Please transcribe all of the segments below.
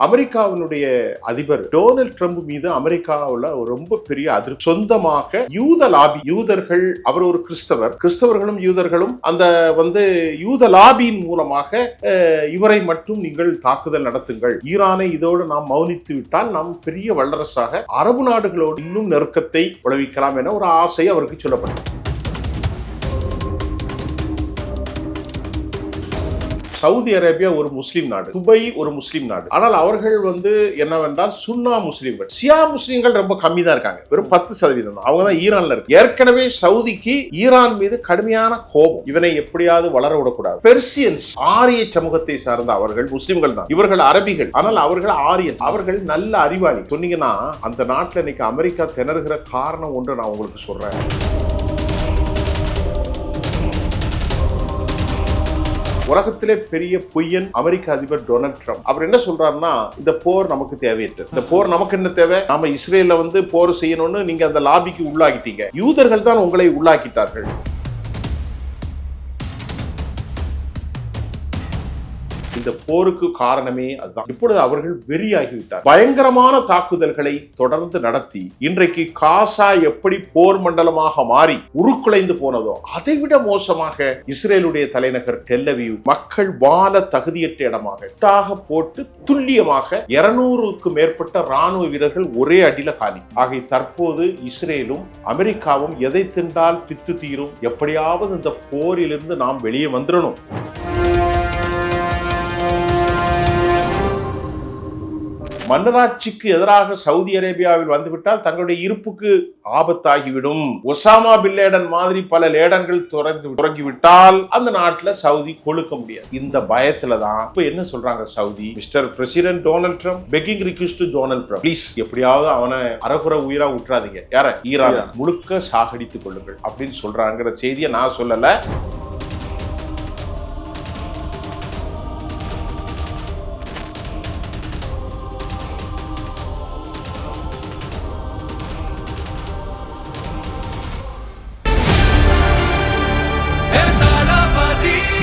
அமெரிக்காவினுடைய அதிபர் Donald Trump மீது அமெரிக்காவில் ரொம்ப பெரிய அதிர்ச்சி. சொந்தமாக யூத லாபி, யூதர்கள், அவர் ஒரு கிறிஸ்தவர்களும் யூதர்களும் அந்த யூத லாபியின் மூலமாக இவரை மட்டும் நீங்கள் தாக்குதல் நடத்துங்கள், ஈரானை இதோடு நாம் மௌனித்து விட்டால் நாம் பெரிய வல்லரசாக அரபு நாடுகளோடு இன்னும் நெருக்கத்தை விளைவிக்கலாம் என ஒரு ஆசை அவருக்கு சொல்லப்பட்டது. சவுதி அரேபியா ஒரு முஸ்லிம் நாடு, துபை ஒரு முஸ்லிம் நாடு. ஆனால் அவர்கள் என்னவென்றால் சுன்னா முஸ்லிம்கள், ஷியா முஸ்லிம்கள் ரொம்ப கம்மி தான் இருக்காங்க, வெறும் 10%. அவங்க தான் ஈரான்ல இருக்கு. ஏற்கனவே சவுதிக்கு ஈரான் மீது கடுமையான கோபம், இவனை எப்படியாவது வளர விடக்கூடாது. பெர்சியன்ஸ், ஆரிய சமூகத்தை சார்ந்த அவர்கள் முஸ்லிம்கள் தான், இவர்கள் அரபிகள், ஆனால் அவர்கள் ஆரியன், அவர்கள் நல்ல அறிவாளி. சொன்னீங்கன்னா அந்த நாட்டில் இன்னைக்கு அமெரிக்கா திணறுகிற காரணம் ஒன்று நான் உங்களுக்கு சொல்றேன். உலகத்திலே பெரிய பொய்யன் அமெரிக்க அதிபர் டொனால்ட் ட்ரம்ப். அவர் என்ன சொல்றாருன்னா, இந்த போர் நமக்கு தேவையற்றது, இந்த போர் நமக்கு என்ன தேவை, நாம இஸ்ரேல்ல போர் செய்யணும்னு நீங்க அந்த லாபிக்கு உள்ளாகிட்டீங்க, யூதர்கள் தான் உங்களை உள்ளாக்கிட்டார்கள். இந்த போருக்கு காரணமே அதுதான். இப்பொழுது அவர்கள் வெறியாகிவிட்டார். பயங்கரமான தாக்குதல்களை தொடர்ந்து நடத்தி இன்றைக்கு காசா எப்படி போர் மண்டலமாக மாறி உருக்குலைந்து போனதோ அதைவிட மோசமாக இஸ்ரேலுடைய தலைநகர் டெல் அவீவ் மக்கள் வாழ தகுதியற்ற இடமாக போட்டு துல்லியமாக 200க்கு மேற்பட்ட ராணுவ வீரர்கள் ஒரே அடியில காலி ஆகி, தற்போது இஸ்ரேலும் அமெரிக்காவும் எதை தின்றால் பித்து தீரும், எப்படியாவது இந்த போரிலிருந்து நாம் வெளியே வந்துடணும். மன்னராட்சிக்கு எதிராக சவுதி அரேபியாவில் வந்துவிட்டால் தங்களுடைய இருப்புக்கு ஆபத்தாகிவிடும். ஒசாமா பின் லேடன் மாதிரி பல லேடன்கள் தொடங்கிவிட்டால் அந்த நாட்டுல சவுதி கொழுக்க முடியாது. இந்த பயத்துல தான் இப்ப என்ன சொல்றாங்க Saudi, mister president Donald Trump begging request to Donald Trump, please எப்படியாவது அவனை அறகுற உயிரா விட்டுறாதீங்க, யார ஈரான் முழுக்க சாகடித்துக் கொள்ளுங்கள் அப்படின்னு சொல்றாங்கிற செய்தியை நான் சொல்லல.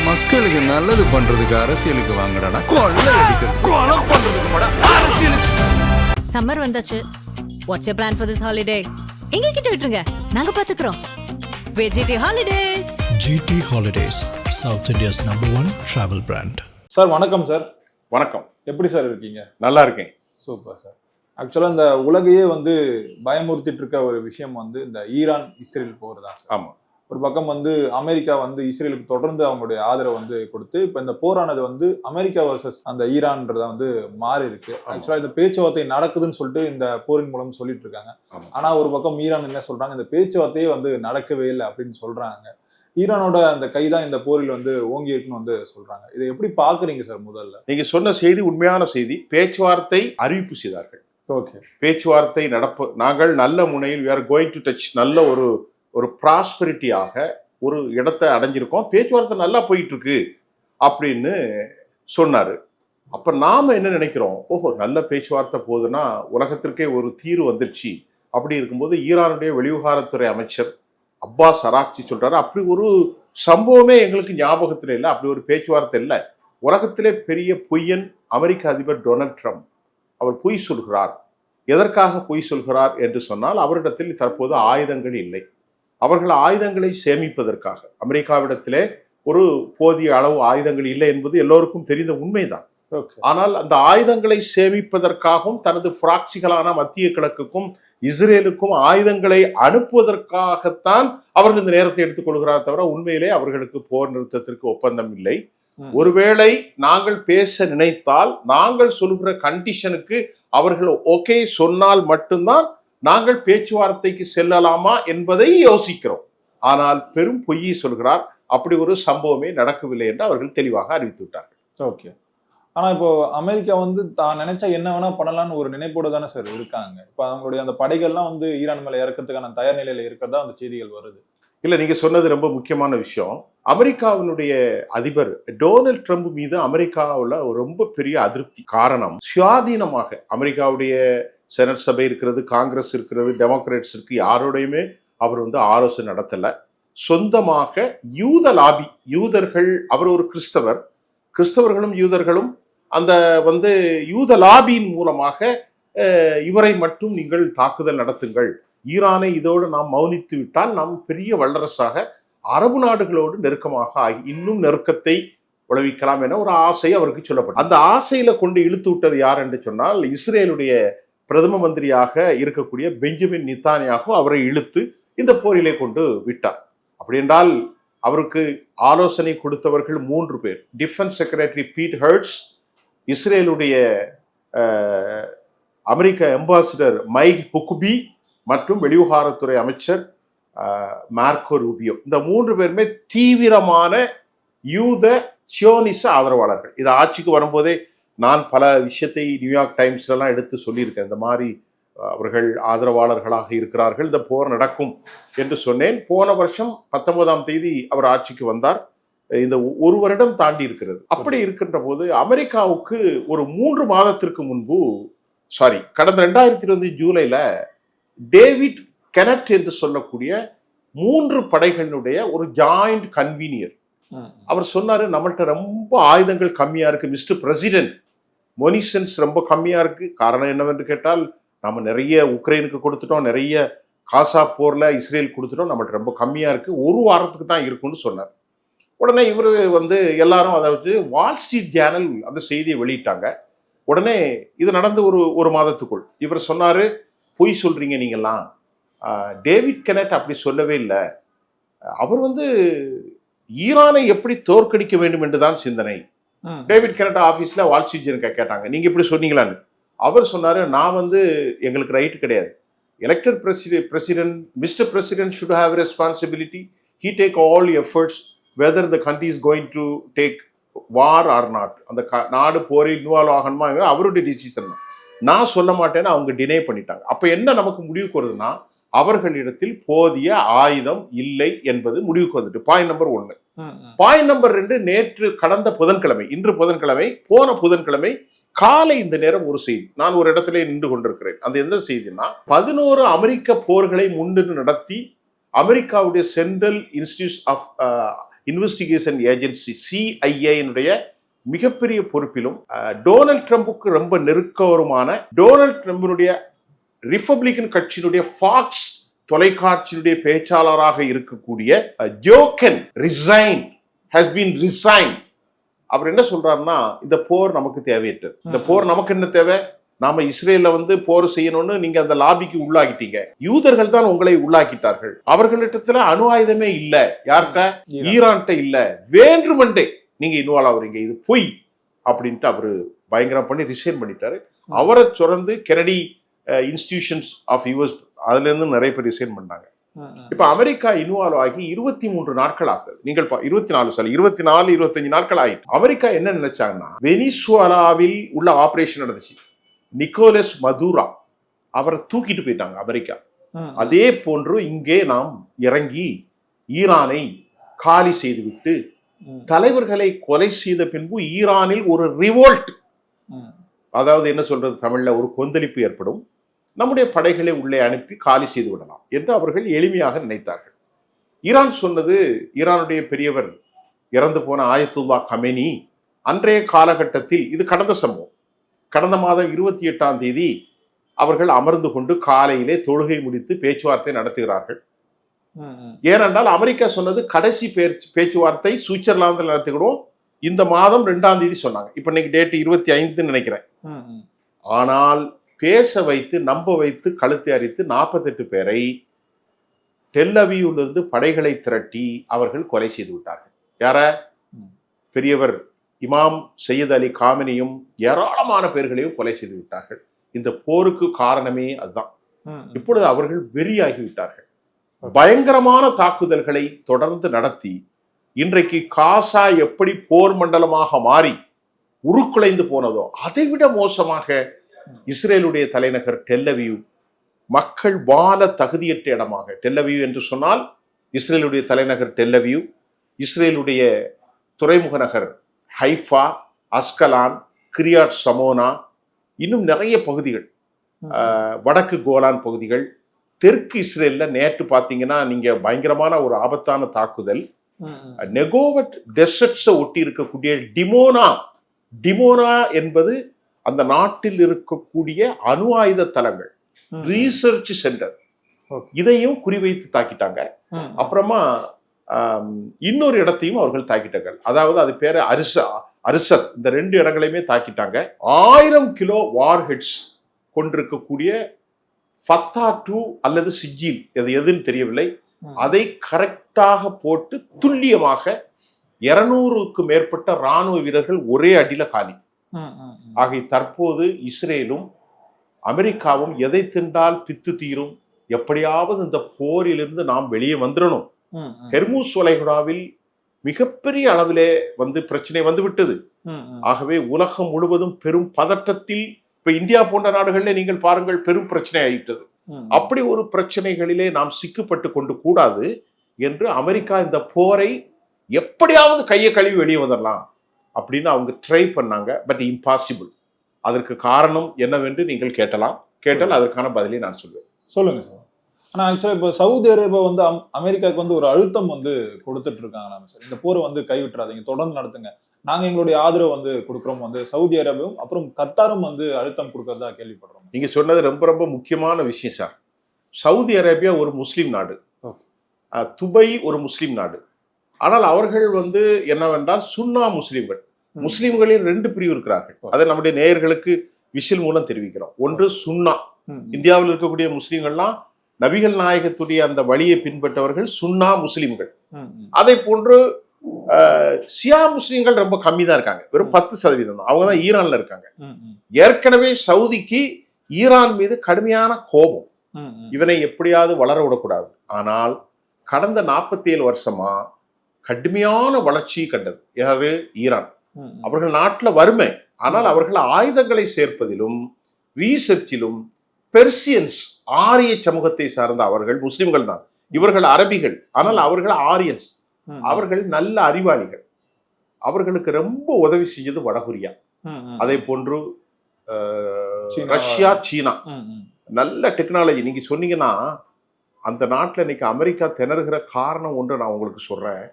மக்களுக்கு நல்லது பண்றதுக்கு அரசியலுக்கு வாங்கடா, கொள்ளை அடிக்கிறது கொலை பண்றதுக்கு அரசியலுக்கு. சம்மர் வந்தாச்சு. What's your plan for this holiday? எங்க கிட்ட விட்டுருங்க, நாங்க பாத்துக்கிறோம். VGD holidays. GT Holidays, South India's #1 travel brand. Sir வணக்கம் சார். வணக்கம். எப்படி சார் இருக்கீங்க? நல்லா இருக்கேன். Super sir. ஆக்சுவலா இந்த உலகையே பயமுறுத்திட்டு இருக்க ஒரு விஷயம் இந்த ஈரான் இஸ்ரேல் போர் தான் சார். ஆமா. ஒரு பக்கம் அமெரிக்கா இஸ்ரேலுக்கு தொடர்ந்து அவங்களுடைய ஆதரவு கொடுத்து இப்ப இந்த போரானது அமெரிக்கா வர்சஸ் அந்த ஈரான்றத மாறி இருக்கு. ஆக்சுவலா இந்த பேச்சுவார்த்தை நடக்குதுன்னு சொல்லிட்டு இந்த போரின் மூலம் சொல்லிட்டு இருக்காங்க. ஆனா ஒரு பக்கம் ஈரான் என்ன சொல்றாங்க, இந்த பேச்சுவார்த்தையே நடக்கவே இல்லை அப்படின்னு சொல்றாங்க. ஈரானோட அந்த கைதான் இந்த போரில் ஓங்கி இருக்குன்னு சொல்றாங்க. இதை எப்படி பாக்குறீங்க சார்? முதல்ல நீங்க சொன்ன செய்தி உண்மையான செய்தி. பேச்சுவார்த்தை அறிவிப்பு செய்தார்கள். ஓகே, பேச்சுவார்த்தை நாங்கள் நல்ல முனையில் we are going to touch, நல்ல ஒரு ப்ராஸ்பெரிட்டியாக ஒரு இடத்தை அடைஞ்சிருக்கோம், பேச்சுவார்த்தை நல்லா போயிட்டு இருக்கு அப்படின்னு சொன்னாரு. அப்ப நாம என்ன நினைக்கிறோம், ஓஹோ நல்ல பேச்சுவார்த்தை போகுதுன்னா உலகத்திற்கே ஒரு தீர்வு வந்துருச்சு. அப்படி இருக்கும்போது ஈரானுடைய வெளிவிவகாரத்துறை அமைச்சர் அப்பாஸ் அராக்சி சொல்றாரு, அப்படி ஒரு சம்பவமே எங்களுக்கு ஞாபகத்துல இல்லை, அப்படி ஒரு பேச்சுவார்த்தை இல்லை. உலகத்திலே பெரிய பொய்யன் அமெரிக்க அதிபர் டொனால்ட் ட்ரம்ப். அவர் பொய் சொல்கிறார். எதற்காக பொய் சொல்கிறார் என்று சொன்னால், அவரிடத்தில் தற்போது ஆயுதங்கள் இல்லை. அவர்கள் ஆயுதங்களை சேமிப்பதற்காக, அமெரிக்காவிடத்திலே ஒரு போதிய அளவு ஆயுதங்கள் இல்லை என்பது எல்லோருக்கும் தெரிந்த உண்மைதான். ஆனால் அந்த ஆயுதங்களை சேமிப்பதற்காகவும் தனது பிராக்சிகளான மத்திய கிழக்குக்கும் இஸ்ரேலுக்கும் ஆயுதங்களை அனுப்புவதற்காகத்தான் அவர்கள் இந்த நேரத்தை எடுத்துக்கொள்கிறார் தவிர உண்மையிலே அவர்களுக்கு போர் நிறுத்தத்திற்கு ஒப்பந்தம் இல்லை. ஒருவேளை நாங்கள் பேச நினைத்தால் நாங்கள் சொல்கிற கண்டிஷனுக்கு அவர்கள் ஓகே சொன்னால் மட்டும்தான் நாங்கள் பேச்சுவார்த்தைக்கு செல்லலாமா என்பதை யோசிக்கிறோம். ஆனால் பெரும் பொய்யை சொல்கிறார், அப்படி ஒரு சம்பவமே நடக்கவில்லை என்று அவர்கள் தெளிவாக அறிவித்து விட்டார்கள். ஓகே, ஆனா இப்போ அமெரிக்கா தான் நினைச்சா என்ன வேணா பண்ணலாம்னு ஒரு நினைப்போட தானே சார் இருக்காங்க. இப்ப அவங்களுடைய அந்த படைகள்லாம் ஈரான் மேல இறக்கிறதுக்கான தயார் நிலையில இருக்கிறதா அந்த செய்திகள் வருது. இல்ல, நீங்க சொன்னது ரொம்ப முக்கியமான விஷயம். அமெரிக்காவினுடைய அதிபர் டொனால்ட் ட்ரம்ப் மீது அமெரிக்காவில் ரொம்ப பெரிய அதிருப்தி. காரணம், சுயாதீனமாக அமெரிக்காவுடைய செனட் சபை இருக்கிறது, காங்கிரஸ் இருக்கிறது, டெமோக்ராட்ஸ் இருக்கு, யாரோடையுமே அவர் ஆலோசனை நடத்தல. சொந்தமாக யூத லாபி, யூதர்கள், அவர் ஒரு கிறிஸ்தவர்களும் யூதர்களும் அந்த வந்து யூத லாபியின் மூலமாக இவரை மட்டும் நீங்கள் தாக்குதல் நடத்துங்கள், ஈரானை இதோடு நாம் மௌனித்து விட்டால் நாம் பெரிய வல்லரசாக அரபு நாடுகளோடு நெருக்கமாக ஆகி இன்னும் நெருக்கத்தை விளைவிக்கலாம் என ஒரு ஆசை அவருக்கு சொல்லப்படும். அந்த ஆசையில கொண்டு இழுத்து விட்டது யார் என்று சொன்னால் இஸ்ரேலுடைய பிரதம மந்திரியாக இருக்கக்கூடிய பெஞ்சமின் நித்தானியாகு அவரை இழுத்து இந்த போரிலே கொண்டு விட்டார். அப்படி என்றால் அவருக்கு ஆலோசனை கொடுத்தவர்கள் 3 பேர். டிஃபென்ஸ் செக்ரட்டரி பீட் ஹெர்ட்ஸ், இஸ்ரேலுடைய அமெரிக்க அம்பாசிடர் மைக் ஹுக்பி மற்றும் வெளிவிவகாரத்துறை அமைச்சர் மார்க்கோ ரூபியோ. இந்த 3 பேருமே தீவிரமான யூத சியோனிச ஆதரவாளர்கள். இது ஆட்சிக்கு வரும்போதே நான் பல விஷயத்தை நியூயார்க் டைம்ஸ்லாம் எடுத்து சொல்லியிருக்கேன். இந்த மாதிரி அவர்கள் ஆதரவாளர்களாக இருக்கிறார்கள், இந்த போர் நடக்கும் என்று சொன்னேன். போன வருஷம் 19ஆம் தேதி அவர் ஆட்சிக்கு வந்தார். இந்த 1 வருடம் தாண்டி இருக்கிறது. அப்படி இருக்கின்ற போது அமெரிக்காவுக்கு ஒரு 3 மாதத்திற்கு முன்பு கடந்த 2020 ஜூலைல டேவிட் கெனட் என்று சொல்லக்கூடிய 3 படைகளினுடைய ஒரு ஜாயிண்ட் கன்வீனியர் அவர் சொன்னாரு, நம்மள்ட்ட ரொம்ப ஆயுதங்கள் கம்மியா இருக்கு மிஸ்டர் பிரசிடென்ட், மொனிசன்ஸ் ரொம்ப கம்மியா இருக்கு. காரணம் என்னவென்று கேட்டால் நம்ம நிறைய உக்ரைனுக்கு கொடுத்துட்டோம், நிறைய காசா போர்ல இஸ்ரேல் கொடுத்துட்டோம், நம்மள்ட்ட ரொம்ப கம்மியா இருக்கு, 1 வாரத்துக்கு தான் இருக்கும்னு சொன்னார். உடனே இவர் வந்து எல்லாரும் அதாவது வால் ஸ்ட்ரீட் ஜேர்னல் அந்த செய்தியை வெளியிட்டாங்க. உடனே இது நடந்து ஒரு மாதத்துக்குள் இவர் சொன்னாரு, பொய் சொல்றீங்க நீங்கெல்லாம், டேவிட் கெனட் அப்படி சொல்லவே இல்லை, அவர் வந்து ஈரானை எப்படி தோற்கடிக்க வேண்டும் என்றுதான் சிந்தனை. டேவிட் கெனட் ஆபீஸ்ல வால் ஸ்ட்ரீட் ஜேர்னல் கேட்டாங்க, நீங்க இப்படி சொன்னீங்களான்னு. அவர் சொன்னாரு, நான் வந்து எங்களுக்கு ரைட் கிடையாது, elected president mister president should have responsibility, he take all efforts whether the country is going to take war or not, அந்த நாடு போரில் இன்வால்வ் ஆகணுமா அவருடைய டிசிஷன் தான், நான் சொல்ல மாட்டேன்னு அவங்க டினை பண்ணிட்டாங்க. அப்ப என்ன நமக்கு முடிவுக்கு வருதுன்னா, அவர்களிடத்தில் போதிய ஆயுதம் இல்லை என்பது முடிவுக்கு வந்துட்டு. Point number 1. பாயிண்ட் நம்பர் 2, நேற்று கடந்த புதன்கிழமை, இன்று புதன்கிழமை, போன புதன்கிழமை காலை இந்த நேரம் ஒரு செய்தி, நான் ஒரு இடத்துல நின்று கொண்டிருக்கிறேன். அந்த எந்த செய்தினா, 11 அமெரிக்க போர்களை முன்னின்று நடத்தி அமெரிக்காவுடைய central institute of investigation agency CIA மிகப்பெரிய பொறுப்பிலும் டொனால்ட் ட்ரம்புக்கு ரொம்ப நெருக்கமான டொனால்ட் ட்ரம்பினுடைய ரிபப்ளிகன் கட்சியினுடைய ஃபாக்ஸ் தொலைக்காட்சியினுடைய பேச்சாளராக இருக்கக்கூடிய ஜோகன் has been resigned. அவர் என்ன சொல்றாருன்னா, இந்த போர் நமக்கு தேவையற்றது, இந்த போர் நமக்கு என்ன தேவை, நாம இஸ்ரேல்ல வந்து போர் செய்யணும்னு நீங்க அந்த லாபிக்கு உள்ளாகிட்டீங்க, யூதர்கள் தான் உங்களை உள்ளாக்கிட்டார்கள், அவர்களிடத்துல அணு ஆயுதமே இல்ல, யார்கிட்ட, ஈரான்கிட்ட இல்ல, வேண்டுமென்றே நீங்க இன்வால்வ் ஆகுறீங்க, இது பொய் அப்படின்ட்டு அவரு பயங்கரம் பண்ணி ரிசைன் பண்ணிட்டாரு. அவரை தொடர்ந்து கெனடி இன்ஸ்டிடியூஷன்ஸ் ஆஃப் யூஎஸ் அதுல இருந்து நிறைய பேர் ரிசைன் பண்ணாங்க. இப்ப அமெரிக்கா இன்வால்வ் ஆகி 23 நாட்கள் ஆகுது. நீங்கள் 24-25 நாட்கள் ஆயிட்டு. அமெரிக்கா என்ன நினைச்சாங்கன்னா, வெனிசுவேலாவில் உள்ள ஆபரேஷன் நடந்துச்சு, நிக்கோலஸ் மதுரா அவரை தூக்கிட்டு போயிட்டாங்க அமெரிக்கா. அதே போன்று இங்கே நாம் இறங்கி ஈரானை காலி செய்துவிட்டு தலைவர்களை கொலை செய்த பின்பு ஈரானில் ஒரு ரிவோல்ட், அதாவது என்ன சொல்றது தமிழ்ல, ஒரு கொந்தளிப்பு ஏற்படும், நம்முடைய படைகளை உள்ளே அனுப்பி காலி செய்து விடலாம் என்று அவர்கள் எளிமையாக நினைத்தார்கள். ஈரான் சொன்னது, ஈரானுடைய பெரியவர் இறந்து போன ஆயத்துல்லா கமேனி அன்றைய காலகட்டத்தில், இது கடந்த சம்பவம், கடந்த மாதம் 28ஆம் தேதி அவர்கள் அமர்ந்து கொண்டு காலையிலே தொழுகை முடித்து பேச்சுவார்த்தை நடத்துகிறார்கள். ஏனென்றால் அமெரிக்கா சொன்னது கடைசி பேச்சுவார்த்தை சுவிட்சர்லாந்தில் நடத்துகிறோம், இந்த மாதம் 2ஆம் தேதி சொன்னாங்க. இப்ப இன்னைக்கு டேட் 25 நினைக்கிறேன். ஆனால் பேச வைத்து நம்ப வைத்து கழுத்தை அரித்து 48 பேரை டெல் அவீவிலிருந்து படைகளை திரட்டி அவர்கள் கொலை செய்து விட்டார்கள். யார? பெரியவர் இமாம் சையத் அலி காமினியும் ஏராளமான பேர்களையும் கொலை செய்து விட்டார்கள். இந்த போருக்கு காரணமே அதுதான். இப்பொழுது அவர்கள் வெறியாகி விட்டார்கள். பயங்கரமான தாக்குதல்களை தொடர்ந்து நடத்தி இன்றைக்கு காசா எப்படி போர் மண்டலமாக மாறி உருக்குலைந்து போனதோ அதைவிட மோசமாக இஸ்ரேலுடைய தலைநகர் டெல் அவீவ் மக்கள் வாழ தகுதியற்ற இடமாக, டெல் அவீவ் என்று சொன்னால் இஸ்ரேலுடைய தலைநகர் டெல் அவீவ், இஸ்ரேலுடைய துறைமுக நகர் ஹைஃபா, அஸ்கலான், கிரியாட் சமோனா, இன்னும் நிறைய பகுதிகள், வடக்கு கோலான் பகுதிகள், தெற்கு இஸ்ரேல்ல நேற்று பார்த்தீங்கன்னா நீங்க பயங்கரமான ஒரு ஆபத்தான தாக்குதல், நெகோவட் டெசர்ட்ஸை ஒட்டி இருக்கக்கூடிய டிமோனா டிமோனா என்பது அந்த நாட்டில் இருக்கக்கூடிய அணு ஆயுத தளங்கள், ரீசர்ச் சென்டர், இதையும் குறிவைத்து தாக்கிட்டாங்க. அப்புறமா இன்னொரு இடத்தையும் அவர்கள் தாக்கிட்டார்கள். அதாவது அது பேரு அரிசத். இந்த 2 இடங்களையுமே தாக்கிட்டாங்க. 1000 கிலோ வார் ஹெட்ஸ் கொண்டிருக்கக்கூடிய ஃபத்தா 2 அல்லது சிஜில், எதுன்னு தெரியவில்லை, அதை கரெக்டாக போட்டு துல்லியமாக 200க்கு மேற்பட்ட ராணுவ வீரர்கள் ஒரே அடியில காலி. ஆகிய தற்போது இஸ்ரேலும் அமெரிக்காவும் எதை தின்றால் பித்து தீரும், எப்படியாவது இந்த போரிலிருந்து நாம் வெளியே வந்துடணும். ஹெர்மூஸ் வளைகுடாவில் மிகப்பெரிய அளவிலே பிரச்சனை வந்துவிட்டது. ஆகவே உலகம் முழுவதும் பெரும் பதட்டத்தில், இப்ப இந்தியா போன்ற நாடுகளிலே நீங்கள் பாருங்கள், பெரும் பிரச்சனை ஆயிட்டது. அப்படி ஒரு பிரச்சனைகளிலே நாம் சிக்கப்பட்டு கொண்டு கூடாது என்று அமெரிக்கா இந்த போரை எப்படியாவது கையை கழுவி வெளியே வந்துடலாம் அப்படின்னு அவங்க ட்ரை பண்ணாங்க. But impossible. அதற்கு காரணம் என்னவென்று நீங்கள் கேட்டால் அதற்கான பதிலை நான் சொல்வேன். சொல்லுங்க சார். ஆனா ஆக்சுவலா இப்போ சவுதி அரேபியா அமெரிக்காவுக்கு ஒரு அழுத்தம் கொடுத்துட்டு இருக்காங்க சார். இந்த போரை கைவிட்டுறாதீங்க, தொடர்ந்து நடத்துங்க, நாங்க எங்களுடைய ஆதரவு கொடுக்குறோம். சவுதி அரேபியாவும் அப்புறம் கத்தாரும் அழுத்தம் கொடுக்கறதா கேள்விப்படுறோம். நீங்க சொன்னது ரொம்ப ரொம்ப முக்கியமான விஷயம் சார். சவுதி அரேபியா ஒரு முஸ்லீம் நாடு, துபை ஒரு முஸ்லீம் நாடு. ஆனால் அவர்கள் என்னவென்றால் சுன்னா முஸ்லீம்கள். முஸ்லீம்களில் 2 பிரிவு இருக்கிறார்கள். அதை நம்முடைய நேயர்களுக்கு விஷல் மூலம் தெரிவிக்கிறோம். ஒன்று சுன்னா, இந்தியாவில் இருக்கக்கூடிய முஸ்லீம்கள்லாம் நபிகள் நாயகத்துடைய அந்த வழியை பின்பற்றவர்கள் சுன்னா முஸ்லீம்கள். அதை போன்று சியா முஸ்லீம்கள் ரொம்ப கம்மி தான் இருக்காங்க, வெறும் 10% தான். அவங்க தான் ஈரான்ல இருக்காங்க. ஏற்கனவே சவுதிக்கு ஈரான் மீது கடுமையான கோபம், இவனை எப்படியாவது வளர விடக்கூடாது. ஆனால் கடந்த 47 வருஷமா கடுமையான வளர்ச்சி கண்டது யாரு? ஈரான். அவர்கள் நாட்டில் வறுமை, ஆனால் அவர்கள் ஆயுதங்களை சேர்ப்பதிலும் ரீசர்ச்சிலும் பெர்சியன்ஸ், ஆரிய சமூகத்தை சார்ந்த அவர்கள் முஸ்லிம்கள் தான். இவர்கள் அரபிகள், ஆனால் அவர்கள் ஆரியன்ஸ். அவர்கள் நல்ல அறிவாளிகள். அவர்களுக்கு ரொம்ப உதவி செஞ்சது வடகொரியா, அதே போன்று ரஷ்யா, சீனா. நல்ல டெக்னாலஜி. நீங்க சொன்னீங்கன்னா அந்த நாட்டில் இன்னைக்கு அமெரிக்கா திணறுகிற காரணம் ஒன்று நான் உங்களுக்கு சொல்றேன்.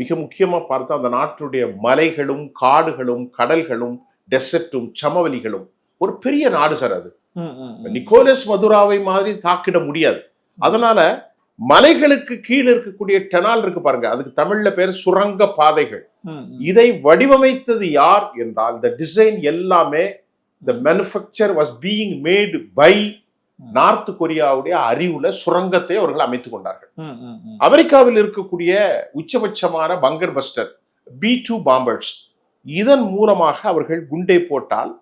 மிக முக்கியமா பார்த்தா அந்த நாட்டினுடைய மலைகளும் காடுகளும் கடல்களும் டெசர்ட்டும் சமவெளிகளும் ஒரு பெரிய நாடு சார். அது நிக்கோலஸ் மதுராவை மாதிரி தாக்கிட முடியாது. அதனால மலைகளுக்கு கீழே இருக்கக்கூடிய டெனால் இருக்கு பாருங்க, அதுக்கு தமிழ்ல பேர் சுரங்க பாதைகள். இதை வடிவமைத்தது யார் என்றால், இந்த டிசைன் எல்லாமே the manufacture was being made by north கொரியாவுடைய அறிவுல சுரங்கத்தை அவர்கள் அமைத்துக் கொண்டார்கள். அமெரிக்காவில் இருக்கக்கூடிய உச்சபட்சமான பங்கர் பஸ்டர் B2 பாம்பர்ஸ், இதன் மூலமாக அவர்கள் குண்டை போட்டால்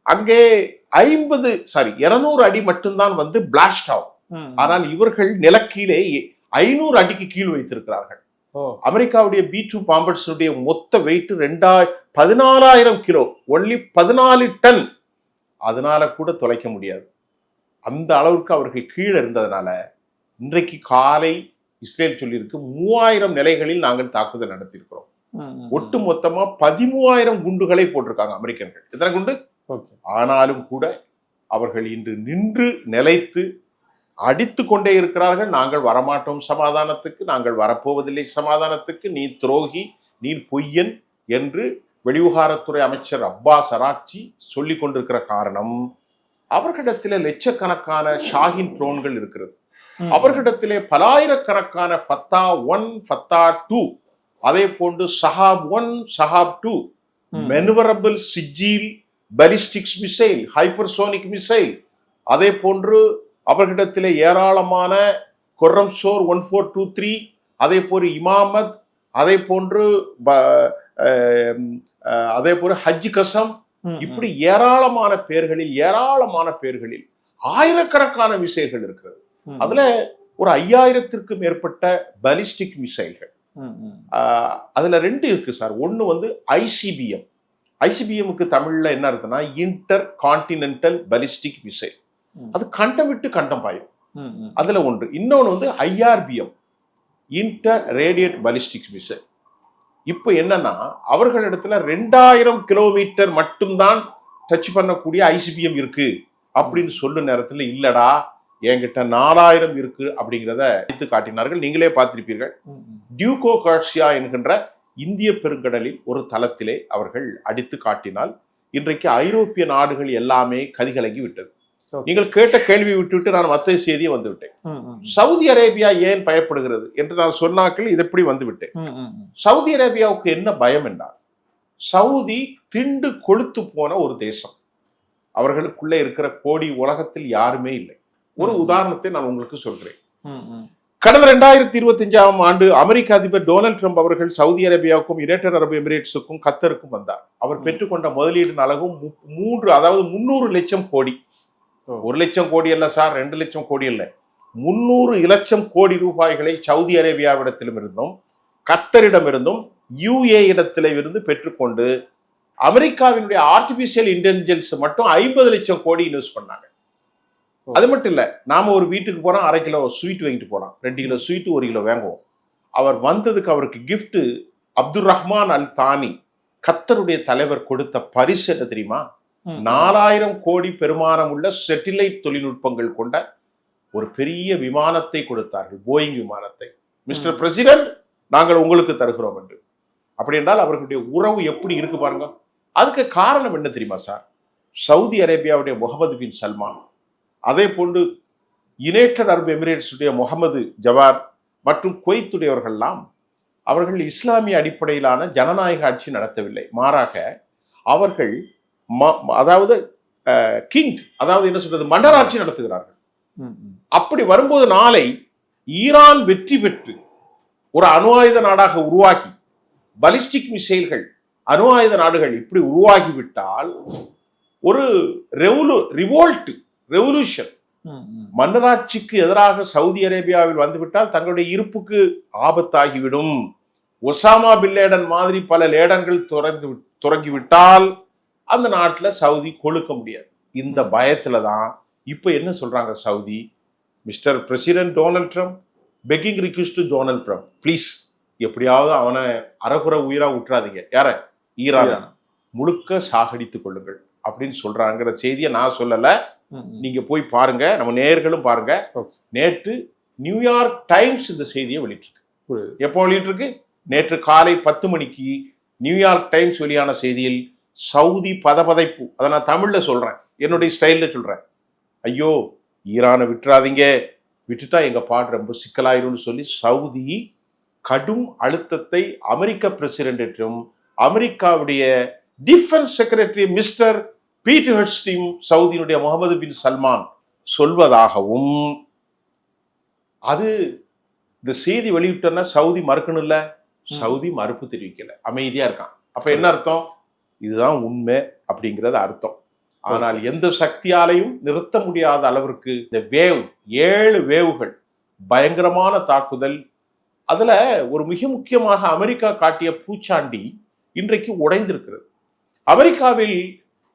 அங்கே 200 அடி மட்டும்தான் பிளாஸ்ட் ஆகும். ஆனால் இவர்கள் நிலக்கீழே 500 அடிக்கு கீழ் வைத்திருக்கிறார்கள். அமெரிக்காவுடைய B2 பாம்பர்ஸ் மொத்த வெயிட் 14,000 கிலோ, ஒன்லி 14 டன். அதனால கூட தொலைக்க முடியாது. அந்த அளவுக்கு அவர்கள் கீழே இருந்ததுனால இன்றைக்கு காலை இஸ்ரேல் சொல்லியிருக்கு 3000 நிலைகளில் நாங்கள் தாக்குதல் நடத்தியிருக்கிறோம். ஒட்டு மொத்தமா 13,000 குண்டுகளை போட்டிருக்காங்க அமெரிக்கர்கள். எத்தனை குண்டு? ஆனாலும் கூட அவர்கள் இன்று நின்று நிலைத்து அடித்து கொண்டே இருக்கிறார்கள். நாங்கள் வரமாட்டோம் சமாதானத்துக்கு, நாங்கள் வரப்போவதில்லை சமாதானத்துக்கு, நீ துரோகி, நீ பொய்யன் என்று வெளிவிவகாரத்துறை அமைச்சர் அப்பாஸ் அராக்சி சொல்லிக் கொண்டிருக்கிற காரணம், அவர்களிடத்திலே லட்சக்கணக்கான ஷாஹின் ட்ரோன்கள் இருக்கிறது. அவர்களிடத்திலே பலாயிரக்கணக்கான ஃபத்தா 1, ஃபத்தா 2, அதே போன்று Shahab 1, Shahab 2, maneuverable Sejjil ballistics missile, hypersonic missile, அதே போன்று அவர்களிடத்திலே ஏராளமான கொர்ரம்சோர் 1423, அதே போன்று இமாமத், அதே போன்று ஹஜ் கசம், இப்படி ஏராளமான பேர்களில் ஆயிரக்கணக்கான மிசைல்கள் இருக்கிறது. அதுல ஒரு 5000த்திற்கு மேற்பட்ட பாலிஸ்டிக் மிசைல்கள். அதுல 2 இருக்கு சார். ஒன்னு ஐசிபிஎம். ஐசிபிஎம்க்கு தமிழ்ல என்ன இருக்குன்னா இன்டர் கான்டினென்டல் பாலிஸ்டிக் மிசைல். அது கண்டம் விட்டு கண்டம் பாயும். அதுல ஒன்று. இன்னொன்னு ஐஆர்பிஎம், இன்டர் ரேடியேட் பாலிஸ்டிக் மிசைல். இப்ப என்னன்னா அவர்களிடத்துல 2000 கிலோமீட்டர் மட்டும்தான் டச் பண்ணக்கூடிய ஐசிபிஎம் இருக்கு அப்படின்னு சொல்லும் நேரத்துல, இல்லடா என்கிட்ட 4000 இருக்கு அப்படிங்கிறத எடுத்து காட்டினார்கள். நீங்களே பார்த்திருப்பீர்கள். டியூகோ கார்சியா என்கின்ற இந்திய பெருங்கடலில் ஒரு தளத்திலே அவர்கள் அடித்து காட்டினால் இன்றைக்கு ஐரோப்பிய நாடுகள் எல்லாமே கதிகலங்கி விட்டது. நீங்கள் கேட்ட கேள்வி விட்டுவிட்டு நான் மற்ற செய்தியை வந்து விட்டேன். சவுதி அரேபியா ஏன் பயப்படுகிறது என்று நான் சொன்னாக்கள் இது எப்படி வந்து விட்டேன். சவுதி அரேபியாவுக்கு என்ன பயம் என்றால், சவுதி திண்டு கொழுத்து போன ஒரு தேசம். அவர்களுக்குள்ளே இருக்கிற கோடி உலகத்தில் யாருமே இல்லை. ஒரு உதாரணத்தை நான் உங்களுக்கு சொல்கிறேன். கடந்த 2025ஆம் ஆண்டு அமெரிக்க அதிபர் டொனால்ட் ட்ரம்ப் அவர்கள் சவுதி அரேபியாவுக்கும் யுனைடெட் அரபு எமிரேட்ஸுக்கும் கத்தருக்கும் வந்தார். அவர் பெற்றுக்கொண்ட முதலீடு அளவும் 300 லட்சம் கோடி. 1 லட்சம் கோடி அல்ல சார், 2 லட்சம் கோடி அல்ல, 300 லட்சம் கோடி ரூபாய்களை சவுதி அரேபியாவிடத்திலும் இருந்தும் கத்தரிடமிருந்தும் UAE இடத்திலிருந்து பெற்றுக்கொண்டு அமெரிக்காவினுடைய ஆர்டிபிஷியல் இன்டெலிஜென்ஸ் மட்டும் 50 லட்சம் கோடி இன்வெஸ்ட் பண்ணாங்க. அது மட்டும் இல்ல, நாம ஒரு வீட்டுக்கு போறோம், 1/2 கிலோ ஸ்வீட் வாங்கிட்டு போறோம், 2 கிலோ ஸ்வீட் 1 கிலோ வாங்குவோம். அவர் வந்ததுக்கு அவருக்கு கிஃப்ட் அப்துல் ரஹ்மான் அல் தானி கத்தருடைய தலைவர் கொடுத்த பரிசு என்ன தெரியுமா? 4000 கோடி பெருமானம் உள்ள சேட்டிலைட் தொழில்நுட்பங்கள் கொண்ட ஒரு பெரிய விமானத்தை கொடுத்தார்கள், போயிங் விமானத்தை. மிஸ்டர் பிரசிடென்ட், நாங்கள் உங்களுக்கு தருகிறோம் என்று. அப்படி என்றால் அவர்களுடைய உறவு எப்படி இருக்கு பாருங்க. அதுக்கு காரணம் என்ன தெரியுமா sir? Saudi அரேபியாவுடைய Mohammed bin Salman, அதே போன்று யுனைடெட் அரபு எமிரேட்ஸுடைய முகமது ஜவாத் மற்றும் குவைத்துடையவர்கள்லாம் அவர்கள் இஸ்லாமிய அடிப்படையிலான ஜனநாயக ஆட்சி நடத்தவில்லை. மாறாக அவர்கள் அதாவது கிங், அதாவது என்ன சொல்றது, மன்னராட்சி நடத்துகிறார்கள். அப்படி வரும்போது நாளை ஈரான் வெற்றி பெற்று ஒரு அணு ஆயுத நாடாக உருவாகி, பலிஸ்டிக் மிசைல்கள் அணு ஆயுத நாடுகள் இப்படி உருவாகிவிட்டால் ஒரு ரெவல்யூஷன் மன்னராட்சிக்கு எதிராக சவுதி அரேபியாவில் வந்துவிட்டால் தங்களுடைய இருப்புக்கு ஆபத்தாகிவிடும். ஒசாமா பின் லேடன் மாதிரி பல லேடன்கள் தொடங்கிவிட்டால் அந்த நாட்டுல சவுதி கொழுக்க முடியாது. இந்த பயத்துல தான் இப்ப என்ன சொல்றாங்க Saudi, mister president Donald Trump, begging request to Donald Trump, please எப்படியாவது அவனை அறகுற உயிரா விட்டுறாதீங்க, யார ஈரான் முழுக்க சாகடித்துக் கொள்ளுங்கள் அப்படின்னு சொல்றாங்கிற செய்தியை நான் சொல்லல, நீங்க போய் பாருங்க, நம்ம நேயர்களும் பாருங்க. நேற்று நியூயார்க் டைம்ஸ் இந்த செய்தியை வெளியிட்டிருக்கு. எப்போ வெளியிட்டிருக்கு? நேற்று காலை 10 மணிக்கு நியூயார்க் டைம்ஸ் வெளியான செய்தியில் சவுதி பதபதைப்பு, அதை நான் தமிழ்ல சொல்றேன், என்னுடைய ஸ்டைல்ல சொல்றேன். ஐயோ ஈரானை விட்டுறாதீங்க, விட்டுட்டா எங்க பாடு ரொம்ப சிக்கலாயிரும்னு சொல்லி சவுதி கடும் அழுத்தத்தை அமெரிக்க பிரசிடென்ட்டும் அமெரிக்காவுடைய defence secretary mister Peter Hegseth சவுதியினுடைய முகமது பின் சல்மான் சொல்வதாகவும், அது இந்த செய்தி வெளியிட்டோன்னா சவுதி மறுக்கணும் இல்ல, சவுதி மறுப்பு தெரிவிக்கல, அமைதியா இருக்கான். அப்ப என்ன அர்த்தம்? இதுதான் உண்மை அப்படிங்கிறது அர்த்தம். ஆனால் எந்த சக்தியாலையும் நிறுத்த முடியாத அளவிற்கு இந்த 7 வேவுகள் பயங்கரமான தாக்குதல். அதுல ஒரு மிக முக்கியமாக அமெரிக்கா காட்டிய பூச்சாண்டி இன்றைக்கு உடைந்திருக்கிறது. அமெரிக்காவில்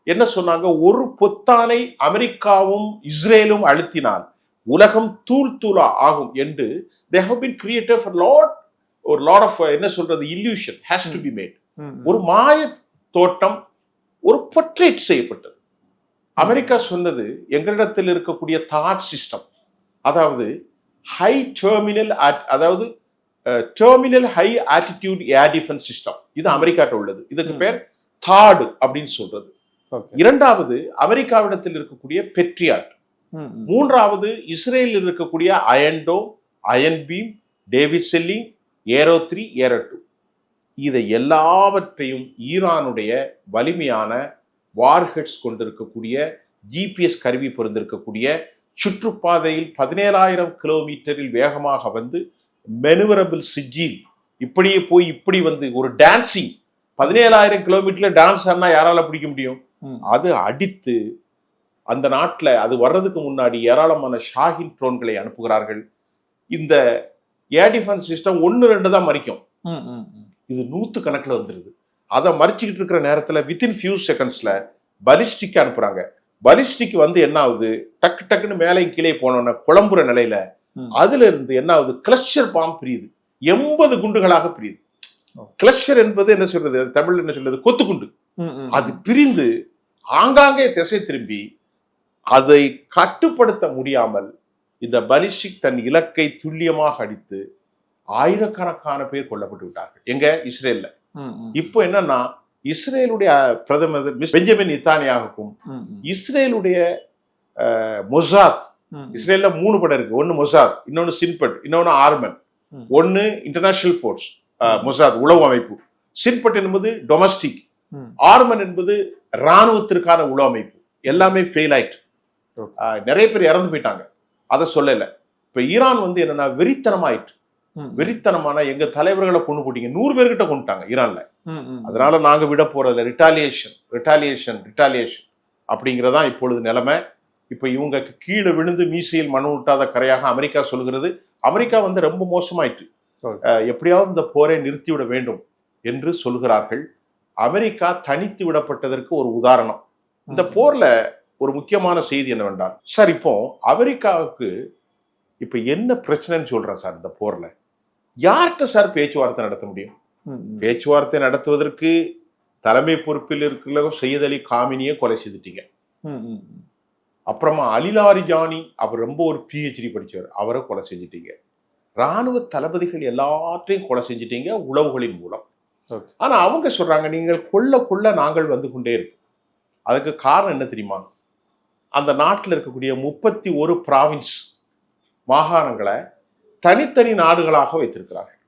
என்ன சொன்னாங்க, ஒரு பொத்தானை அமெரிக்காவும் இஸ்ரேலும் அழுத்தினால் உலகம் தூள் தூளா ஆகும் என்று they have been created for lot of என்ன சொல்றது illusion has to be made. ஒரு மாய தோட்டம், ஒரு portrait செய்யப்பட்டது. அமெரிக்கா சொன்னது, எங்களிடத்தில் இருக்கக்கூடிய தாட் சிஸ்டம், அதாவது ஹை டெர்மினல், அதாவது டெர்மினல் ஹை ஆட்டிடியூட் ஏர் டிஃபென்ஸ் சிஸ்டம், இது அமெரிக்காட்ட உள்ளது. இதுக்கு பேர் தாட் அப்படின்னு சொல்றது. இரண்டாவது அமெரிக்காவிடத்தில் இருக்கக்கூடிய பெட்ரியாட். மூன்றாவது இஸ்ரேலில் இருக்கக்கூடிய iron dome, iron beam, David sling, arrow 3, arrow 2. இதை எல்லாவற்றையும் ஈரானுடைய வலிமையான வார்ஹெட்ஸ் கொண்டிருக்கக்கூடிய ஜிபிஎஸ் கருவி பொருந்திருக்கக்கூடிய சுற்றுப்பாதையில் 17,000 கிலோமீட்டரில் வேகமாக வந்து மெனுவரபிள் சிஜில் இப்படியே போய் இப்படி வந்து ஒரு டான்சிங் 17,000 கிலோமீட்டர்ல டான்ஸ் ஆனா யாரால பிடிக்க முடியும்? அது அடித்து அந்த நாட்டில் அது வர்றதுக்கு முன்னாடி ஏராளமான ஷாஹின் ட்ரோன்களை அனுப்புகிறார்கள். இந்த ஏர் டிஃபென்ஸ் சிஸ்டம் 1-2 தான் மறிக்கும், இது 100 கணக்கில் வந்துருது. அதை மறிச்சுக்கிட்டு இருக்கிற நேரத்தில் வித்தின் ஃபியூ செகண்ட்ஸ்ல பலிஸ்டிக் அனுப்புறாங்க. பலிஸ்டிக் வந்து என்ன ஆகுது, டக்கு டக்குன்னு மேலே கீழே போனோன்னு குழம்புற நிலையில அதுல இருந்து என்ன ஆகுது, கிளஸ்டர் பாம் பிரியுது, 80 குண்டுகளாக பிரியுது. கிளஸ்டர் என்பது என்ன சொல்றது, தமிழ் என்ன சொல்றது, கொத்துக்குண்டு. அது பிரிந்து ஆங்காங்கே திசை திரும்பி அதை கட்டுப்படுத்த முடியாமல் இந்த பலிஸ்டிக் தன் இலக்கை துல்லியமாக அடித்து ஆயிரக்கணக்கான பேர் கொல்லப்பட்டு விட்டார்கள். எங்க? இஸ்ரேல்ல. இப்போ என்னன்னா, இஸ்ரேலுடைய பிரதமர் பெஞ்சமின் நெத்தன்யாகுக்கும் இஸ்ரேலுடைய மொசாத், இஸ்ரேல்ல 3 படம் இருக்கு. ஒன்னு மொசாத், இன்னொன்னு சின்பட், இன்னொன்னு ஆர்மன். ஒன்னு இன்டர்நேஷனல் ஃபோர்ஸ் மொசாத் உளவு அமைப்பு, சின்பட் என்பது டொமஸ்டிக், ஆர்மன் என்பது இராணுவத்திற்கான உளவு அமைப்பு. எல்லாமே ஃபெயில் ஆயிட்டு நிறைய பேர் இறந்து போயிட்டாங்க. அதை சொல்லல. இப்ப ஈரான் வந்து என்னன்னா வெறித்தனமாயிட்டு, வெறித்தனமான எங்க தலைவர்களை கொண்டு போட்டீங்க, 100 பேர்கிட்ட கொண்டுட்டாங்க ஈரான்ல. அதனால நாங்க விட போறதுல ரிட்டாலியேஷன் அப்படிங்கறதா இப்பொழுது நிலைமை. இப்ப இவங்க கீழே விழுந்து மீசையில் மண் விட்டாத கரையாக அமெரிக்கா சொல்கிறது. அமெரிக்கா வந்து ரொம்ப மோசமாயிட்டு, எப்படியாவது இந்த போரை நிறுத்திவிட வேண்டும் என்று சொல்கிறார்கள். அமெரிக்கா தனித்து விடப்பட்டதற்கு ஒரு உதாரணம். இந்த போர்ல ஒரு முக்கியமான செய்தி என்னவென்றால், சார் இப்போ அமெரிக்காவுக்கு இப்ப என்ன பிரச்சனைன்னு சொல்றேன் சார். இந்த போர்ல யார்கிட்ட சார் பேச்சுவார்த்தை நடத்த முடியும்? பேச்சுவார்த்தை நடத்துவதற்கு தலைமை பொறுப்பில் இருக்கிற சையத் அலி காமினியை கொலை செய்துட்டீங்க. அப்புறமா அலிலாரிஜானி, அவர் ரொம்ப ஒரு PhD படிச்சவர், அவரை கொலை செஞ்சிட்டீங்க. ராணுவ தளபதிகள் எல்லாத்தையும் கொலை செஞ்சிட்டீங்க உளவுகளின் மூலம். ஆனா அவங்க சொல்றாங்க, நீங்கள் கொள்ள நாங்கள் வந்து கொண்டே இருக்கோம். அதுக்கு காரணம் என்ன தெரியுமா? அந்த நாட்டில் இருக்கக்கூடிய 31 ப்ராவின்ஸ் மாகாணங்களை தனித்தனி நாடுகளாக வைத்திருக்கிறார்கள்.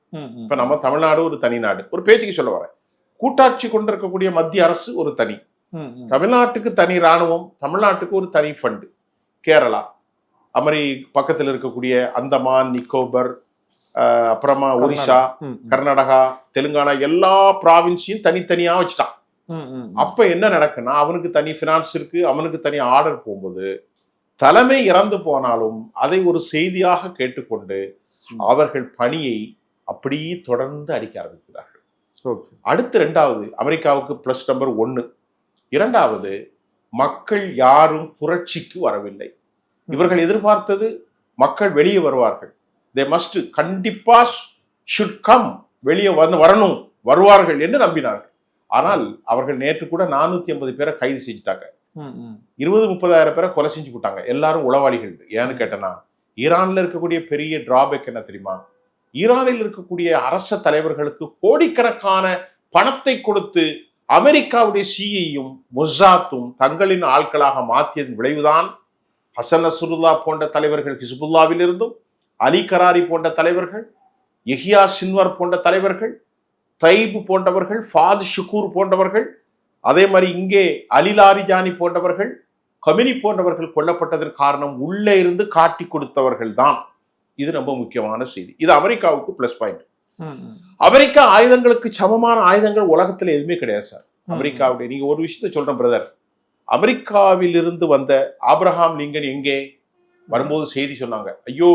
இப்ப நம்ம தமிழ்நாடு ஒரு தனி நாடு. ஒரு பேச்சுக்கு சொல்ல வரேன், கூட்டாட்சி கொண்டிருக்கக்கூடிய மத்திய அரசு ஒரு தனி, தமிழ்நாட்டுக்கு தனி ராணுவம், தமிழ்நாட்டுக்கு ஒரு தனி ஃபண்டு, கேரளா, பக்கத்தில் இருக்கக்கூடிய அந்தமான் நிக்கோபர், அப்புறமா ஒரிசா, கர்நாடகா, தெலுங்கானா, எல்லா ப்ராவின்ஸையும் தனித்தனியா வச்சுட்டான். அப்ப என்ன நடக்குன்னா, அவனுக்கு தனி பினான்ஸ் இருக்கு, அவனுக்கு தனி ஆர்டர் போகும்போது தலைமை இறந்து போனாலும் அதை ஒரு செய்தியாக கேட்டுக்கொண்டு அவர்கள் பணியை அப்படியே தொடர்ந்து அடிக்க ஆரம்பிக்கிறார்கள். அடுத்து 2வது அமெரிக்காவுக்கு பிளஸ் நம்பர் 1. 2வது, மக்கள் யாரும் புரட்சிக்கு வரவில்லை. இவர்கள் எதிர்பார்த்தது மக்கள் வெளியே வருவார்கள். they must கண்டிப்பா should come, வெளியே வரணும், வருவார்கள் என்று நம்பினார்கள். ஆனால் அவர்கள் நேற்று கூட 450 பேரை கைது செஞ்சுட்டாங்க, 20-30 பேரை கொலை செஞ்சு போட்டாங்க. எல்லாரும் உளவாளிகள். ஏன்னு கேட்டனா, ஈரான்ல இருக்கக்கூடிய பெரிய டிராபேக் என்ன தெரியுமா? ஈரானில் இருக்கக்கூடிய அரச தலைவர்களுக்கு கோடிக்கணக்கான பணத்தை கொடுத்து அமெரிக்காவுடைய சிஐயும் மொசாத்தும் தங்களின் ஆட்களாக மாற்றியதன் விளைவுதான் ஹசன் நஸ்ருல்லா போன்ற தலைவர்கள் ஹிஸ்புல்லாவில் இருந்தும், அலி கராரி போன்ற தலைவர்கள், யஹ்யா சின்வர் போன்ற தலைவர்கள், தைபு போன்றவர்கள், ஃபாத் ஷுக்கூர் போன்றவர்கள், அதே மாதிரி இங்கே அலிலாரிஜானி போன்றவர்கள், கமினி போன்றவர்கள் கொல்லப்பட்டதற்கு காரணம் உள்ளே இருந்து காட்டி கொடுத்தவர்கள் தான். இது ரொம்ப முக்கியமான செய்தி. இது அமெரிக்காவுக்கு பிளஸ் பாயிண்ட். அமெரிக்கா ஆயுதங்களுக்கு சமமான ஆயுதங்கள் உலகத்துல எதுவுமே கிடையாது சார். அமெரிக்காவுடைய, நீங்க ஒரு விஷயத்த சொல்றேன் பிரதர், அமெரிக்காவில் இருந்து வந்த ஆப்ரஹாம் லிங்கன் எங்கே வரும்போது செய்தி சொன்னாங்க, ஐயோ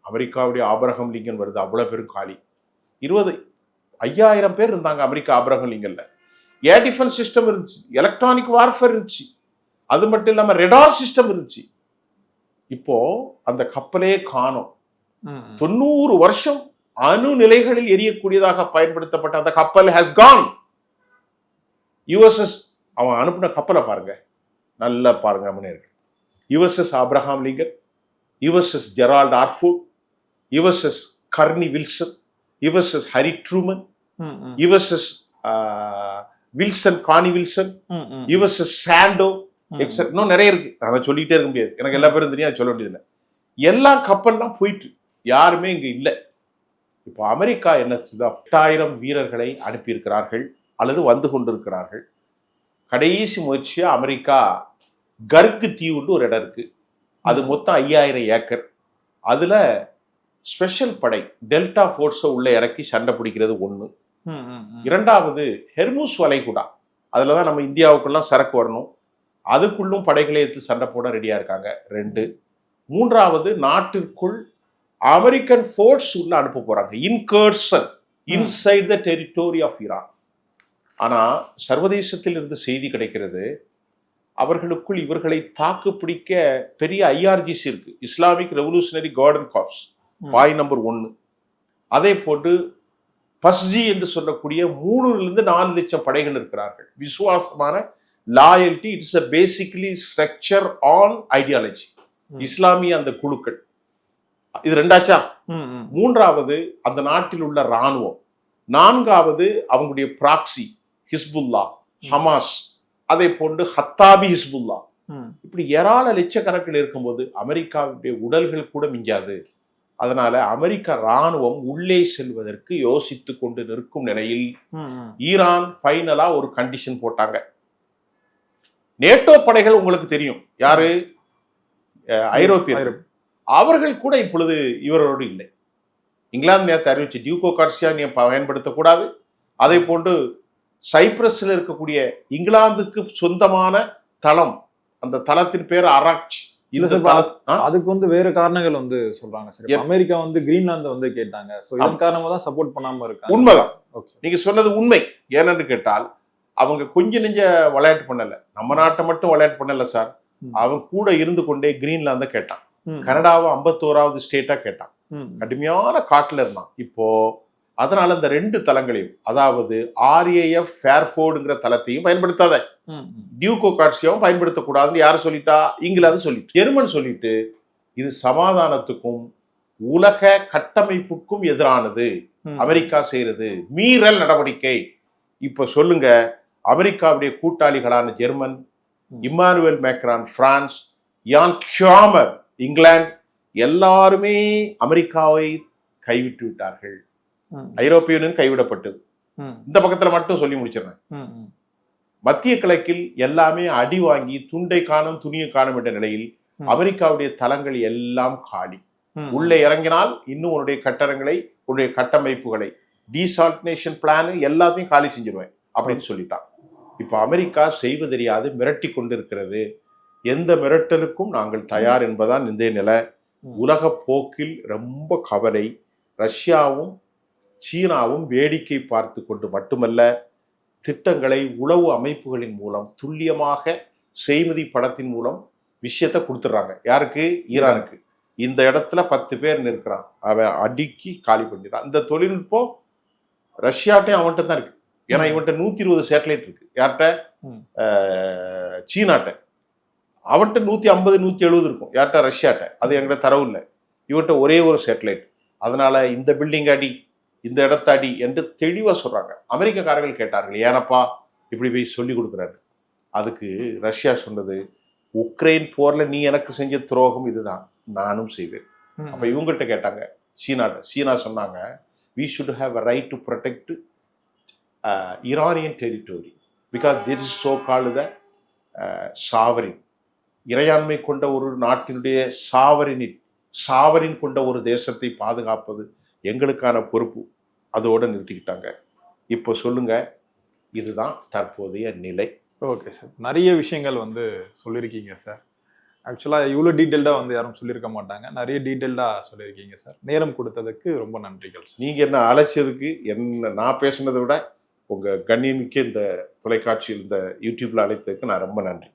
அமெரிக்காவுடைய ஆப்ரஹாம் லிங்கன் வருது, அவ்வளவு பேரும் காலி. 50,000 பேர் இருந்தாங்க அமெரிக்கா ஆப்ரஹாம் லிங்கன்ல. ஏர் டிஃபென்ஸ் சிஸ்டம் இருந்துச்சு, எலக்ட்ரானிக் வார்ஃபேர் இருந்துச்சு, அது மட்டும் இல்லாம ரெடார் சிஸ்டம் இருந்துச்சு. இப்போ அந்த கப்பலே காணோம். 90 வருஷம் அணு நிலைகளில் எரியக்கூடியதாக பயன்படுத்தப்பட்ட அந்த கப்பல் ஹஸ் கான். யுஎஸ்எஸ், அவன் அனுப்பின கப்பலை பாருங்க, நல்லா பாருங்க முன்னேற்க. USS Abraham Lincoln, USS Gerald R Ford, USS Carl Vinson, USS Harry Truman, USS Vinson Carl Vinson, USS Santo, எக்ஸெட், இன்னும் நிறைய இருக்கு. அதை சொல்லிட்டே இருக்க முடியாது, எனக்கு எல்லா பேரும் தெரியும், சொல்ல வேண்டியது இல்லை. எல்லா கப்பல்லாம் போயிட்டு யாருமே இங்க இல்லை. இப்போ அமெரிக்கா என்ன 8,000 வீரர்களை அனுப்பியிருக்கிறார்கள் அல்லது வந்து கொண்டிருக்கிறார்கள். கடைசி முயற்சியா அமெரிக்கா கர்கு தீவுன்னு ஒரு இடம் இருக்கு, அது மொத்தம் 5,000 ஏக்கர். அதுல ஸ்பெஷல் படை டெல்டா ஃபோர்ஸை உள்ள இறக்கி சண்டை பிடிக்கிறது 1. 2வது ஹெர்முஸ் வளைகுடா, அதுலதான் நம்ம இந்தியாவுக்குள்ளாம் சரக்கு வரணும், அதுக்குள்ளும் படைகளை எடுத்து சண்டை போட ரெடியா இருக்காங்க 2. 3வது நாட்டிற்குள் அமெரிக்கன் ஃபோர்ஸ் உள்ள அனுப்ப போறாங்க, incursion inside the territory of Iran. ஆனா சர்வதேசத்தில் இருந்து செய்தி கிடைக்கிறது, அவர்களுக்குள் இவர்களை தாக்கு பிடிக்க பெரிய IRGC இருக்கு, இஸ்லாமிக் ரெவல்யூஷனரி கார்டன் கார்ப்ஸ், பாய் நம்பர் 1. அதே போன்று பஸ்ஜி என்று சொல்லக்கூடிய 3-4 லட்சம் படைகள் இருக்கிறார்கள். விசுவாசமான loyalty, it's a basically structure on ideology. இஸ்லாமிய அந்த குழுக்கள், இது ரெண்டாச்சா. ம், ம். மூன்றாவது அந்த நாட்டில் உள்ள ராணுவம். நான்காவது அவங்களுடைய ப்ராக்சி ஹிஸ்புல்லா, ஹமாஸ், அதை போன்று ஹத்தாபி ஹிஸ்புல்லா, ம். இப்படி ஏராள லட்சக்கணக்கில் இருக்கும்போது அமெரிக்காவுடைய உடல்கள் கூட மிஞ்சாது. அதனால அமெரிக்க ராணுவம் உள்ளே செல்வதற்கு யோசித்து கொண்டு நிற்கும் நிலையில் ம், ம். ஈரான் ஃபைனலா ஒரு கண்டிஷன் போட்டாங்க. நேட்டோ படைகள் உங்களுக்கு தெரியும் யாரு, ஐரோப்பியர்கள், அவர்கள் கூட இப்பொழுது இவரோடு இல்லை. இங்கிலாந்து நேற்று அறிவிச்சு டியூகோ கார்சியா நீ பயன்படுத்தக்கூடாது. அதே போன்று சைப்ரஸ்ல இருக்கக்கூடிய இங்கிலாந்துக்கு சொந்தமான தளம், அந்த தளத்தின் பேர் அராக்ச். இல்ல சார், அதுக்கு வந்து வேற காரணங்கள் வந்து சொல்றாங்க சார். இப்ப அமெரிக்கா வந்து கிரீன்லாந்து வந்து கேட்டாங்க. சோ இதன் காரணமா தான் சப்போர்ட் பண்ணாம இருக்காங்க. உண்மைதான், ஓகே. நீங்க சொன்னது உண்மை. ஏனென்று கேட்டால் அவங்க கொஞ்ச நெஞ்ச விளையாட்டு பண்ணல, நம்ம நாட்டை மட்டும் விளையாட்டு பண்ணல சார். அவன் கூட இருந்து கொண்டே கிரீன்லாந்த கேட்டான், கனடாவை 51வது ஸ்டேட்டா கேட்டான், கடுமையான காட்டுல இருந்தான். இப்போ அதனால இந்த 2 தளங்களையும், அதாவது RAF ஃபேர்ஃபோர்டுங்கிற தளத்தையும் பயன்படுத்தாத, டியூகோ கார்சியாவும் பயன்படுத்தக்கூடாதுன்னு யாரும் சொல்லிட்டா, இங்கிலாந்து சொல்லிட்டு, ஜெர்மன் சொல்லிட்டு, இது சமாதானத்துக்கும் உலக கட்டமைப்புக்கும் எதிரானது அமெரிக்கா செய்யறது மீறல் நடவடிக்கை. இப்ப சொல்லுங்க, அமெரிக்காவுடைய கூட்டாளிகளான ஜெர்மன், இம்மானுவேல் மேக்ரான் பிரான்ஸ், யான் கியாமர் இங்கிலாந்து, எல்லாருமே அமெரிக்காவை கைவிட்டு விட்டார்கள். ஐரோப்பிய யூனியன் கைவிடப்பட்டது. இந்த பக்கத்துல மட்டும் சொல்லி முடிச்சிடறேன். மத்திய கிழக்கில் எல்லாமே அடி வாங்கி துண்டை காணும் துணியை காணும் என்ற நிலையில் அமெரிக்காவுடைய தளங்கள் எல்லாம் காலி. உள்ளே இறங்கினால் இன்னும் உன்னுடைய கட்டடங்களை, உன்னுடைய கட்டமைப்புகளை, டீசால்டினேஷன் பிளான் எல்லாத்தையும் காலி செஞ்சிருவேன் அப்படின்னு சொல்லிட்டான். இப்ப அமெரிக்கா செய்வதறியாது மிரட்டி கொண்டிருக்கிறது. எந்த மிரட்டலுக்கும் நாங்கள் தயார் என்பதான் இந்த நிலை. உலக போக்கில் ரொம்ப கவலை. ரஷ்யாவும் சீனாவும் வேடிக்கை பார்த்து கொண்டு மட்டுமல்ல, திட்டங்களை உளவு அமைப்புகளின் மூலம் துல்லியமாக செய்மதி படத்தின் மூலம் விஷயத்தை கொடுத்துட்றாங்க. யாருக்கு? ஈரானுக்கு. இந்த இடத்துல 10 பேர் நிற்கிறான், அவன் அடுக்கி காலி பண்ணிடுறான். இந்த தொழில்நுட்பம் ரஷ்யாட்டையும் அவன்கிட்ட தான் இருக்கு. ஏன்னா இவன்கிட்ட 120 சேட்டலைட் இருக்கு. யார்கிட்ட? சீனாட்ட. அவன்கிட்ட 150 170 இருக்கும். யார்கிட்ட? ரஷ்யாட்ட. அது என்கிட்ட தரவு இல்லை. இவன்கிட்ட ஒரே ஒரு சேட்டலைட். அதனால இந்த பில்டிங் அடி, இந்த இடத்த அடி என்று தெளிவா சொல்றாங்க. அமெரிக்கக்காரர்கள் கேட்டார்கள், ஏனப்பா இப்படி போய் சொல்லி கொடுக்குறாரு. அதுக்கு ரஷ்யா சொன்னது, உக்ரைன் போர்ல நீ எனக்கு செஞ்ச துரோகம் இதுதான், நானும் செய்வேன். அப்ப இவங்கள்ட்ட கேட்டாங்க சீனாட்ட. சீனா சொன்னாங்க, we should have a right to protect Iranian territory because this is so called the sovereign. இறையாண்மை கொண்ட ஒரு நாட்டினுடைய சாவரின் கொண்ட ஒரு தேசத்தை பாதுகாப்பது எங்களுக்கான பொறுப்பு. அதோட நிறுத்திக்கிட்டாங்க. இப்போ சொல்லுங்க, இதுதான் தற்போதைய நிலை. ஓகே சார், நிறைய விஷயங்கள் வந்து சொல்லியிருக்கீங்க சார். ஆக்சுவலாக இவ்வளோ டீட்டெயில்டாக வந்து யாரும் சொல்லியிருக்க மாட்டாங்க. நிறைய டீட்டெயில்டாக சொல்லியிருக்கீங்க சார். நேரம் கொடுத்ததுக்கு ரொம்ப நன்றிகள் சார். நீங்கள் என்ன அழைச்சதுக்கு, என்ன நான் பேசுனதை விட உங்கள் கண்ணியமிக்க இந்த தொலைக்காட்சியில், இந்த யூடியூப்ல அழைத்ததுக்கு நான் ரொம்ப நன்றி.